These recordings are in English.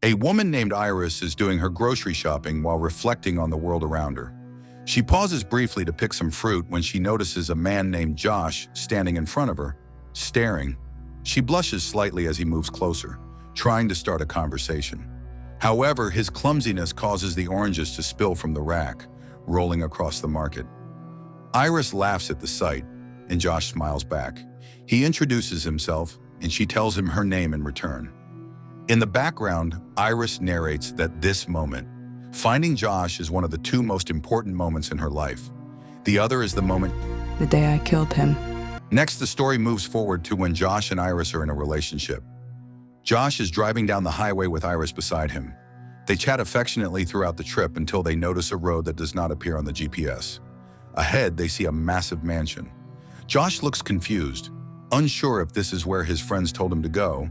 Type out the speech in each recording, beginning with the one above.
A woman named Iris is doing her grocery shopping while reflecting on the world around her. She pauses briefly to pick some fruit when she notices a man named Josh standing in front of her, staring. She blushes slightly as he moves closer, trying to start a conversation. However, his clumsiness causes the oranges to spill from the rack, rolling across the market. Iris laughs at the sight, and Josh smiles back. He introduces himself, and she tells him her name in return. In the background, Iris narrates that this moment, finding Josh, is one of the two most important moments in her life. The other is the moment, the day I killed him. Next, the story moves forward to when Josh and Iris are in a relationship. Josh is driving down the highway with Iris beside him. They chat affectionately throughout the trip until they notice a road that does not appear on the GPS. Ahead, they see a massive mansion. Josh looks confused, unsure if this is where his friends told him to go,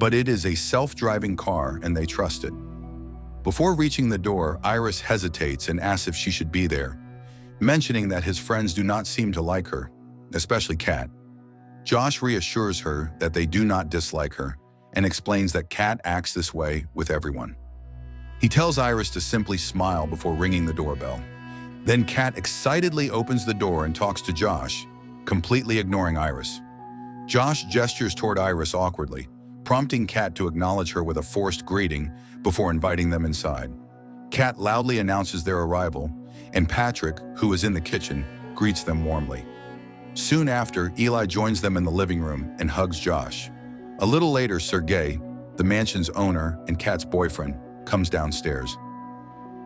but it is a self-driving car and they trust it. Before reaching the door, Iris hesitates and asks if she should be there, mentioning that his friends do not seem to like her, especially Kat. Josh reassures her that they do not dislike her and explains that Kat acts this way with everyone. He tells Iris to simply smile before ringing the doorbell. Then Kat excitedly opens the door and talks to Josh, completely ignoring Iris. Josh gestures toward Iris awkwardly, prompting Kat to acknowledge her with a forced greeting before inviting them inside. Kat loudly announces their arrival, and Patrick, who is in the kitchen, greets them warmly. Soon after, Eli joins them in the living room and hugs Josh. A little later, Sergey, the mansion's owner and Kat's boyfriend, comes downstairs.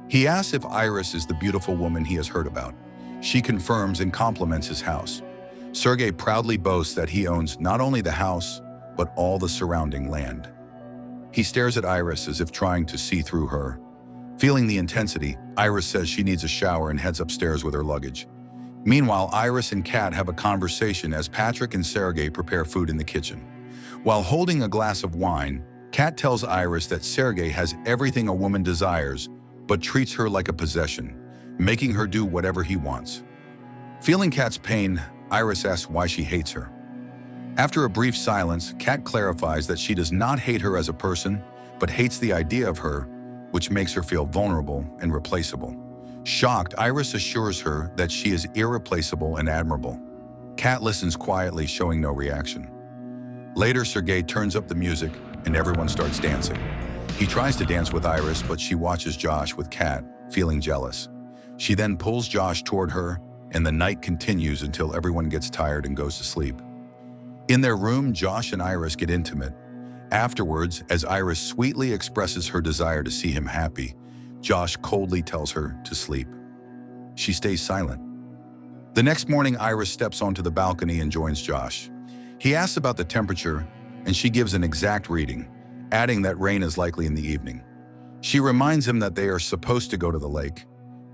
He asks if Iris is the beautiful woman he has heard about. She confirms and compliments his house. Sergey proudly boasts that he owns not only the house, but all the surrounding land. He stares at Iris as if trying to see through her. Feeling the intensity, Iris says she needs a shower and heads upstairs with her luggage. Meanwhile, Iris and Kat have a conversation as Patrick and Sergey prepare food in the kitchen. While holding a glass of wine, Kat tells Iris that Sergey has everything a woman desires, but treats her like a possession, making her do whatever he wants. Feeling Kat's pain, Iris asks why she hates her. After a brief silence, Kat clarifies that she does not hate her as a person, but hates the idea of her, which makes her feel vulnerable and replaceable. Shocked, Iris assures her that she is irreplaceable and admirable. Kat listens quietly, showing no reaction. Later, Sergey turns up the music and everyone starts dancing. He tries to dance with Iris, but she watches Josh with Kat, feeling jealous. She then pulls Josh toward her, and the night continues until everyone gets tired and goes to sleep. In their room, Josh and Iris get intimate. Afterwards, as Iris sweetly expresses her desire to see him happy, Josh coldly tells her to sleep. She stays silent. The next morning, Iris steps onto the balcony and joins Josh. He asks about the temperature, and she gives an exact reading, adding that rain is likely in the evening. She reminds him that they are supposed to go to the lake,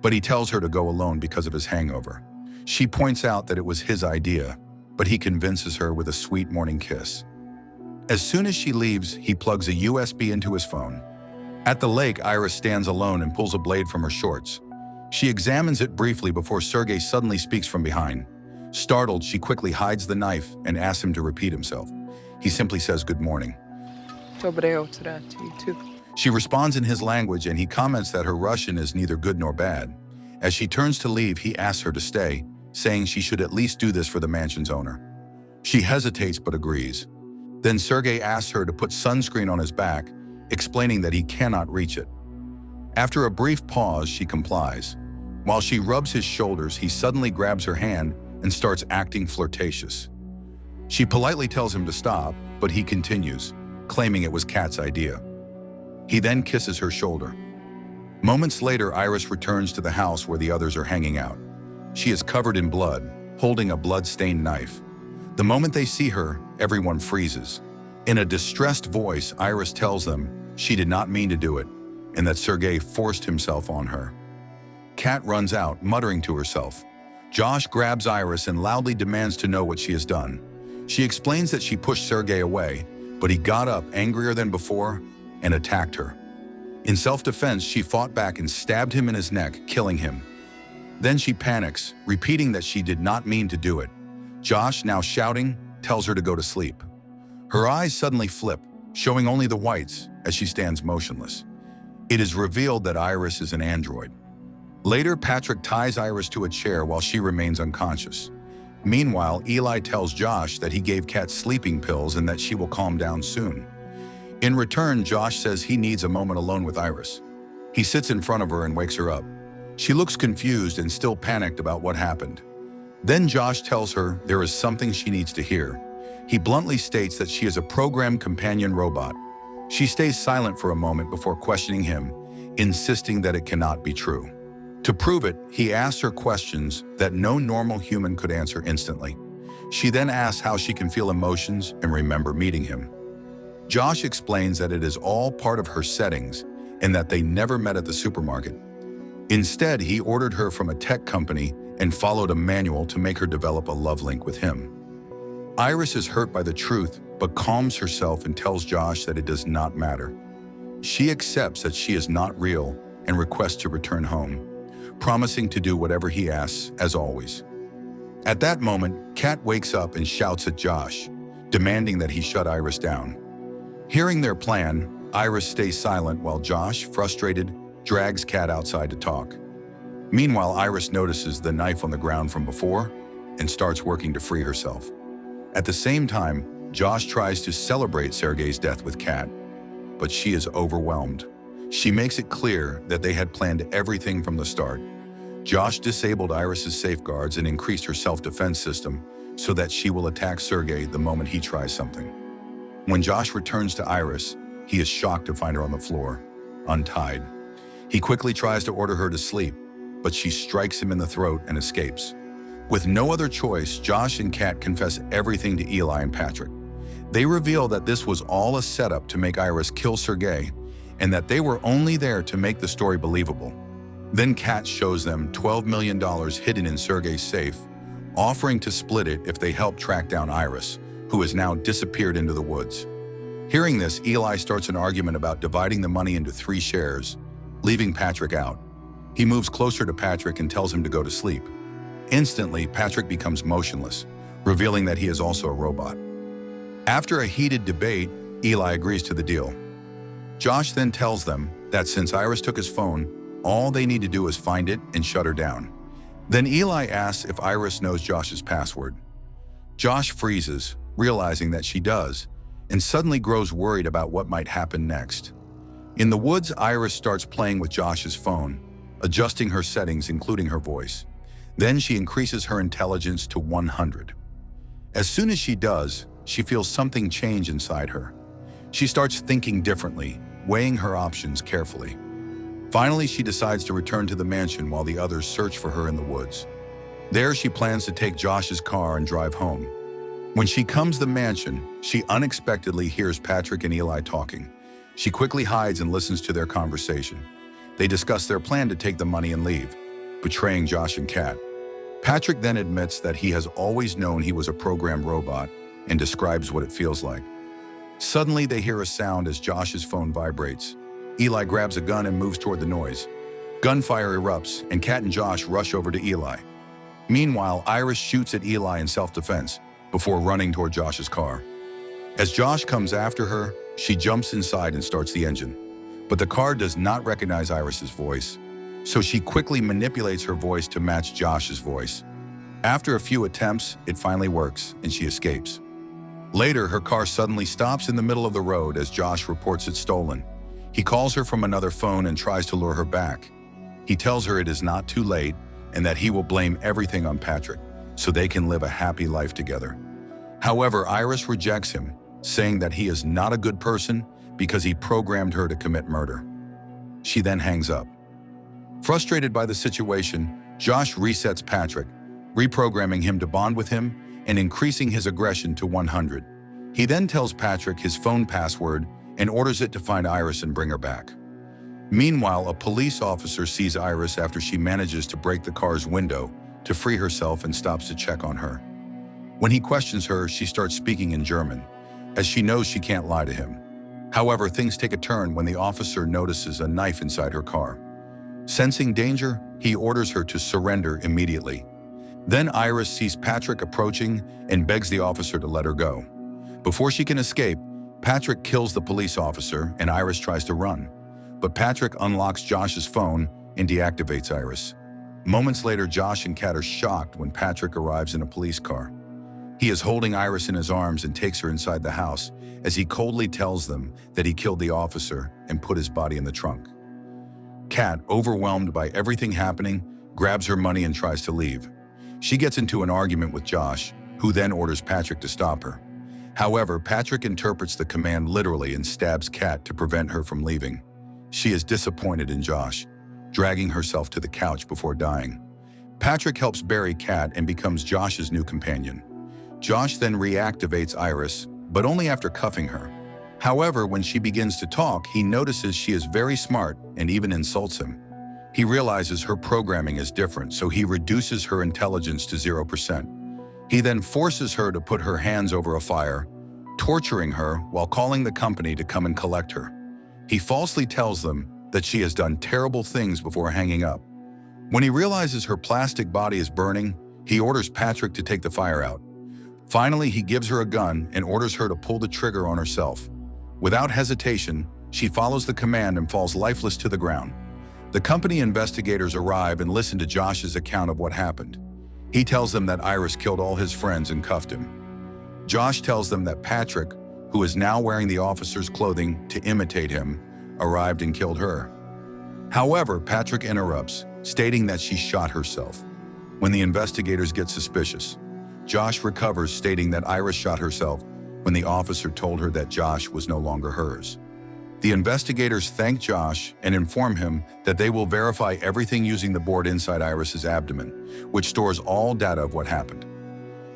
but he tells her to go alone because of his hangover. She points out that it was his idea, but he convinces her with a sweet morning kiss. As soon as she leaves, he plugs a USB into his phone. At the lake, Iris stands alone and pulls a blade from her shorts. She examines it briefly before Sergey suddenly speaks from behind. Startled, she quickly hides the knife and asks him to repeat himself. He simply says good morning. Dobre utro to you too. She responds in his language and he comments that her Russian is neither good nor bad. As she turns to leave, he asks her to stay, saying she should at least do this for the mansion's owner. She hesitates but agrees. Then Sergey asks her to put sunscreen on his back, explaining that he cannot reach it. After a brief pause, she complies. While she rubs his shoulders, he suddenly grabs her hand and starts acting flirtatious. She politely tells him to stop, but he continues, claiming it was Kat's idea. He then kisses her shoulder. Moments later, Iris returns to the house where the others are hanging out. She is covered in blood, holding a blood-stained knife. The moment they see her, everyone freezes. In a distressed voice, Iris tells them she did not mean to do it, and that Sergey forced himself on her. Kat runs out, muttering to herself. Josh grabs Iris and loudly demands to know what she has done. She explains that she pushed Sergey away, but he got up, angrier than before, and attacked her. In self-defense, she fought back and stabbed him in his neck, killing him. Then she panics, repeating that she did not mean to do it. Josh, now shouting, tells her to go to sleep. Her eyes suddenly flip, showing only the whites, as she stands motionless. It is revealed that Iris is an android. Later, Patrick ties Iris to a chair while she remains unconscious. Meanwhile, Eli tells Josh that he gave Kat sleeping pills and that she will calm down soon. In return, Josh says he needs a moment alone with Iris. He sits in front of her and wakes her up. She looks confused and still panicked about what happened. Then Josh tells her there is something she needs to hear. He bluntly states that she is a programmed companion robot. She stays silent for a moment before questioning him, insisting that it cannot be true. To prove it, he asks her questions that no normal human could answer instantly. She then asks how she can feel emotions and remember meeting him. Josh explains that it is all part of her settings and that they never met at the supermarket. Instead, he ordered her from a tech company and followed a manual to make her develop a love link with him. Iris is hurt by the truth, but calms herself and tells Josh that it does not matter. She accepts that she is not real and requests to return home, promising to do whatever he asks, as always. At that moment, Kat wakes up and shouts at Josh, demanding that he shut Iris down. Hearing their plan, Iris stays silent while Josh, frustrated, drags Kat outside to talk. Meanwhile, Iris notices the knife on the ground from before and starts working to free herself. At the same time, Josh tries to celebrate Sergey's death with Kat, but she is overwhelmed. She makes it clear that they had planned everything from the start. Josh disabled Iris's safeguards and increased her self-defense system so that she will attack Sergey the moment he tries something. When Josh returns to Iris, he is shocked to find her on the floor, untied. He quickly tries to order her to sleep, but she strikes him in the throat and escapes. With no other choice, Josh and Kat confess everything to Eli and Patrick. They reveal that this was all a setup to make Iris kill Sergey, and that they were only there to make the story believable. Then Kat shows them $12 million hidden in Sergey's safe, offering to split it if they help track down Iris, who has now disappeared into the woods. Hearing this, Eli starts an argument about dividing the money into 3 shares, leaving Patrick out. He moves closer to Patrick and tells him to go to sleep. Instantly, Patrick becomes motionless, revealing that he is also a robot. After a heated debate, Eli agrees to the deal. Josh then tells them that since Iris took his phone, all they need to do is find it and shut her down. Then Eli asks if Iris knows Josh's password. Josh freezes, realizing that she does, and suddenly grows worried about what might happen next. In the woods, Iris starts playing with Josh's phone, adjusting her settings, including her voice. Then she increases her intelligence to 100. As soon as she does, she feels something change inside her. She starts thinking differently, weighing her options carefully. Finally, she decides to return to the mansion while the others search for her in the woods. There, she plans to take Josh's car and drive home. When she comes to the mansion, she unexpectedly hears Patrick and Eli talking. She quickly hides and listens to their conversation. They discuss their plan to take the money and leave, betraying Josh and Kat. Patrick then admits that he has always known he was a programmed robot and describes what it feels like. Suddenly, they hear a sound as Josh's phone vibrates. Eli grabs a gun and moves toward the noise. Gunfire erupts, and Kat and Josh rush over to Eli. Meanwhile, Iris shoots at Eli in self-defense before running toward Josh's car. As Josh comes after her, she jumps inside and starts the engine. But the car does not recognize Iris's voice, so she quickly manipulates her voice to match Josh's voice. After a few attempts, it finally works, and she escapes. Later, her car suddenly stops in the middle of the road as Josh reports it stolen. He calls her from another phone and tries to lure her back. He tells her it is not too late and that he will blame everything on Patrick so they can live a happy life together. However, Iris rejects him, saying that he is not a good person because he programmed her to commit murder. She then hangs up. Frustrated by the situation, Josh resets Patrick, reprogramming him to bond with him and increasing his aggression to 100. He then tells Patrick his phone password and orders it to find Iris and bring her back. Meanwhile, a police officer sees Iris after she manages to break the car's window to free herself and stops to check on her. When he questions her, she starts speaking in German, as she knows she can't lie to him. However, things take a turn when the officer notices a knife inside her car. Sensing danger, he orders her to surrender immediately. Then Iris sees Patrick approaching and begs the officer to let her go. Before she can escape, Patrick kills the police officer and Iris tries to run, but Patrick unlocks Josh's phone and deactivates Iris. Moments later, Josh and Kat are shocked when Patrick arrives in a police car. He is holding Iris in his arms and takes her inside the house as he coldly tells them that he killed the officer and put his body in the trunk. Kat, overwhelmed by everything happening, grabs her money and tries to leave. She gets into an argument with Josh, who then orders Patrick to stop her. However, Patrick interprets the command literally and stabs Kat to prevent her from leaving. She is disappointed in Josh, dragging herself to the couch before dying. Patrick helps bury Kat and becomes Josh's new companion. Josh then reactivates Iris, but only after cuffing her. However, when she begins to talk, he notices she is very smart and even insults him. He realizes her programming is different, so he reduces her intelligence to 0%. He then forces her to put her hands over a fire, torturing her while calling the company to come and collect her. He falsely tells them that she has done terrible things before hanging up. When he realizes her plastic body is burning, he orders Patrick to take the fire out. Finally, he gives her a gun and orders her to pull the trigger on herself. Without hesitation, she follows the command and falls lifeless to the ground. The company investigators arrive and listen to Josh's account of what happened. He tells them that Iris killed all his friends and cuffed him. Josh tells them that Patrick, who is now wearing the officer's clothing to imitate him, arrived and killed her. However, Patrick interrupts, stating that she shot herself. When the investigators get suspicious, Josh recovers, stating that Iris shot herself when the officer told her that Josh was no longer hers. The investigators thank Josh and inform him that they will verify everything using the board inside Iris's abdomen, which stores all data of what happened.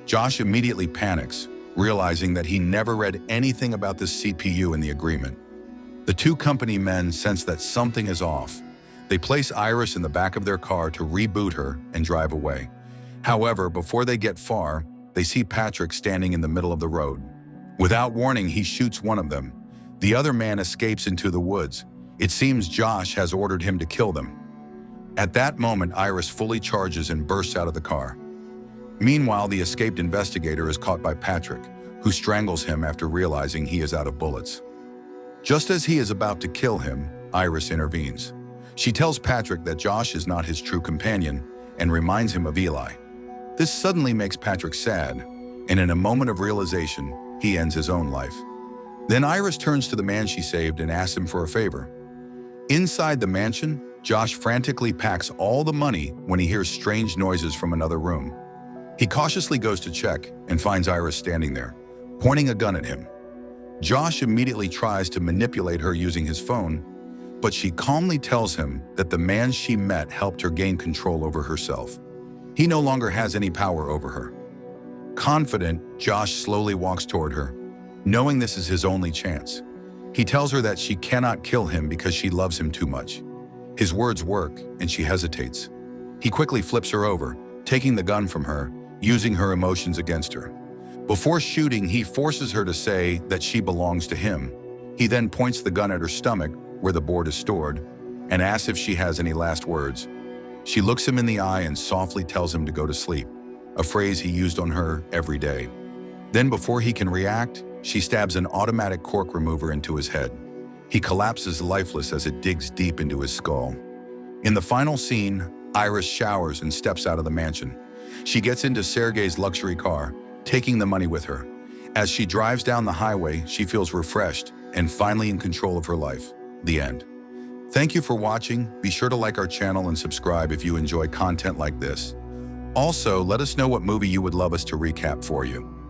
Josh immediately panics, realizing that he never read anything about this CPU in the agreement. The two company men sense that something is off. They place Iris in the back of their car to reboot her and drive away. However, before they get far, they see Patrick standing in the middle of the road. Without warning, he shoots one of them. The other man escapes into the woods. It seems Josh has ordered him to kill them. At that moment, Iris fully charges and bursts out of the car. Meanwhile, the escaped investigator is caught by Patrick, who strangles him after realizing he is out of bullets. Just as he is about to kill him, Iris intervenes. She tells Patrick that Josh is not his true companion and reminds him of Eli. This suddenly makes Patrick sad, and in a moment of realization, he ends his own life. Then Iris turns to the man she saved and asks him for a favor. Inside the mansion, Josh frantically packs all the money when he hears strange noises from another room. He cautiously goes to check and finds Iris standing there, pointing a gun at him. Josh immediately tries to manipulate her using his phone, but she calmly tells him that the man she met helped her gain control over herself. He no longer has any power over her. Confident, Josh slowly walks toward her, knowing this is his only chance. He tells her that she cannot kill him because she loves him too much. His words work, and she hesitates. He quickly flips her over, taking the gun from her, using her emotions against her. Before shooting, he forces her to say that she belongs to him. He then points the gun at her stomach, where the board is stored, and asks if she has any last words. She looks him in the eye and softly tells him to go to sleep, a phrase he used on her every day. Then, before he can react, she stabs an automatic cork remover into his head. He collapses lifeless as it digs deep into his skull. In the final scene, Iris showers and steps out of the mansion. She gets into Sergey's luxury car, taking the money with her. As she drives down the highway, she feels refreshed and finally in control of her life. The end. Thank you for watching. Be sure to like our channel and subscribe if you enjoy content like this. Also, let us know what movie you would love us to recap for you.